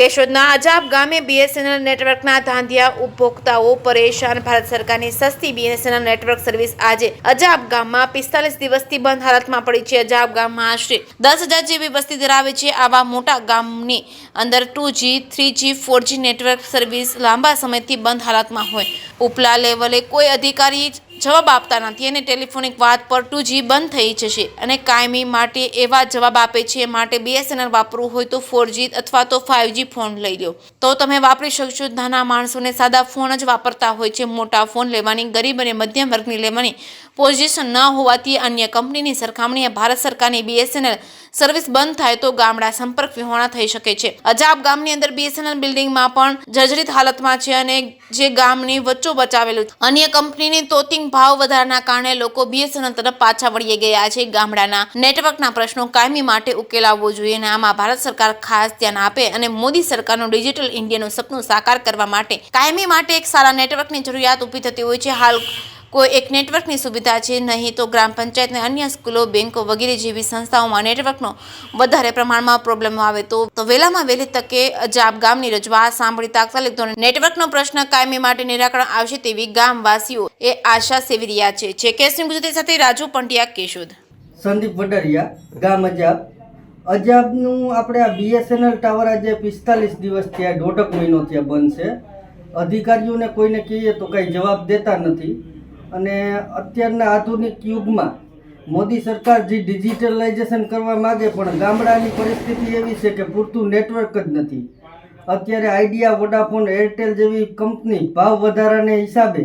કેશોદના અજાબ ગામે બીએસએનએલ નેટવર્કના ધાંધિયા ઉપભોક્તાઓ પરેશાન। ભારત સરકારની સસ્તી બીએસએનએલ નેટવર્ક સર્વિસ આજે અજાબ ગામમાં 45 દિવસથી બંધ હાલતમાં પડી છે। અજાબ ગામમાં આશરે 10,000 જેવી વસ્તી ધરાવે છે। આવા મોટા ગામની અંદર 2G, 3G, 4G network service લાંબા સમયથી બંધ હાલતમાં હોય, ઉપલા લેવલે કોઈ અધિકારી જવાબ આપતા નથી અને ટેલિફોનિક વાત પર 2G બંધ થઈ જશે અને કાયમી માટે એવા જવાબ આપે છે। માટે બીએસએનએલ વાપરવું હોય તો 4G અથવા તો 5G ફોન લઈ લો તો તમે વાપરી શકશો। નાના માણસોને સાદા ફોન જ વાપરતા હોય છે। મોટા ફોન લેવાની ગરીબ અને મધ્યમ વર્ગની લેવાની પોઝિશન ન હોવાથી અન્ય કંપનીની સરખામણીએ ભારત સરકારની બીએસએનએલ સર્વિસ બંધ થાય તો ગામડા સંપર્ક વિહોણા થઈ શકે છે। અજાબ ગામની અંદર બીએસએનએલ બિલ્ડિંગમાં પણ જર્જરિત હાલતમાં છે અને જે ગામની વચ્ચોવચ્ચ આવેલું છે। અન્ય કંપનીની તોતિંગ ભાવ વધારાના કારણે લોકો બીએસએનએલ તરફ પાછા વળી ગયા છે। ગામડાના નેટવર્કના પ્રશ્નો કાયમી માટે ઉકેલાવવો જોઈએ અને આમાં ભારત સરકાર ખાસ ધ્યાન આપે અને મોદી સરકારનું ડિજિટલ ઇન્ડિયાનું સપનું સાકાર કરવા માટે કાયમી માટે એક સારા નેટવર્કની જરૂરિયાત ઊભી થતી હોય છે। હાલ કોઈ એક નેટવર્કની સુવિધા છે નહીં તો ગ્રામ પંચાયત અને અન્ય સ્કૂલો, બેંકો વગેરે જેવી સંસ્થાઓમાં નેટવર્કનો વધારે પ્રમાણમાં પ્રોબ્લેમ આવે તો વહેલામાં વહેલી તકે અજાબ ગામની રજૂઆત સાંભળી તાત્કાલિક ધોરણે નેટવર્કનો પ્રશ્ન કાયમી માટે નિરાકરણ આવશે તેવી ગામવાસીઓ એ આશા સેવી રહ્યા છે। જે કેસની ગુજરાતી સાથે રાજુ પંડ્યા, કેશોદ। સંદીપ વડરિયા, ગામ અજાબનું આપણે આ બીએસએનએલ ટાવર આજે 45 દિવસ થયા, 1.5 મહિનો થયા બંધ છે। અધિકારીઓને કોઈને કહીએ તો કંઈ જવાબ દેતા નથી અને અત્યારના આધુનિક યુગમાં મોદી સરકાર જે ડિજિટલાઇઝેશન કરવા માગે પણ ગામડાની પરિસ્થિતિ એવી છે કે પૂરતું નેટવર્ક જ નથી। અત્યારે આઈડિયા, વોડાફોન, એરટેલ જેવી કંપની ભાવ વધારાને હિસાબે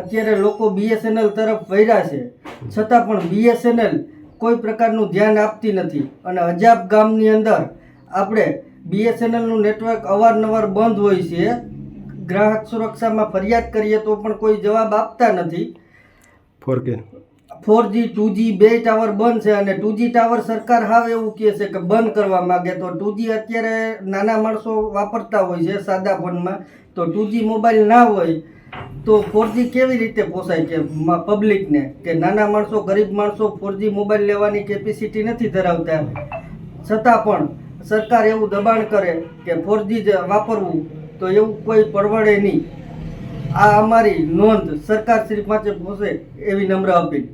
અત્યારે લોકો બીએસએનએલ તરફ વળ્યા છે, છતાં પણ બીએસએનએલ કોઈ પ્રકારનું ધ્યાન આપતી નથી અને અજાબ ગામની અંદર આપણે બીએસએનએલનું નેટવર્ક અવારનવાર બંધ હોય છે। ગ્રાહક સુરક્ષામાં ફરિયાદ કરીએ તો પણ કોઈ જવાબ આપતા નથી। 4G, 2G બે ટાવર બંધ છે અને 2G ટાવર સરકાર હાવ એવું કહે છે કે બંધ કરવા માગે તો 2G અત્યારે નાના માણસો વાપરતા હોય છે સાદા ફોનમાં, તો 2G મોબાઈલ ના હોય તો 4G કેવી રીતે પોસાય કે પબ્લિકને, કે નાના માણસો, ગરીબ માણસો 4G મોબાઈલ લેવાની કેપેસિટી નથી ધરાવતા, છતાં પણ સરકાર એવું દબાણ કરે કે 4G જ વાપરવું તો એવું કોઈ પરવડે નહીં। આ અમારી નોંધ સરકાર શ્રી પાસે પહોંચે એવી નમ્ર અપીલ।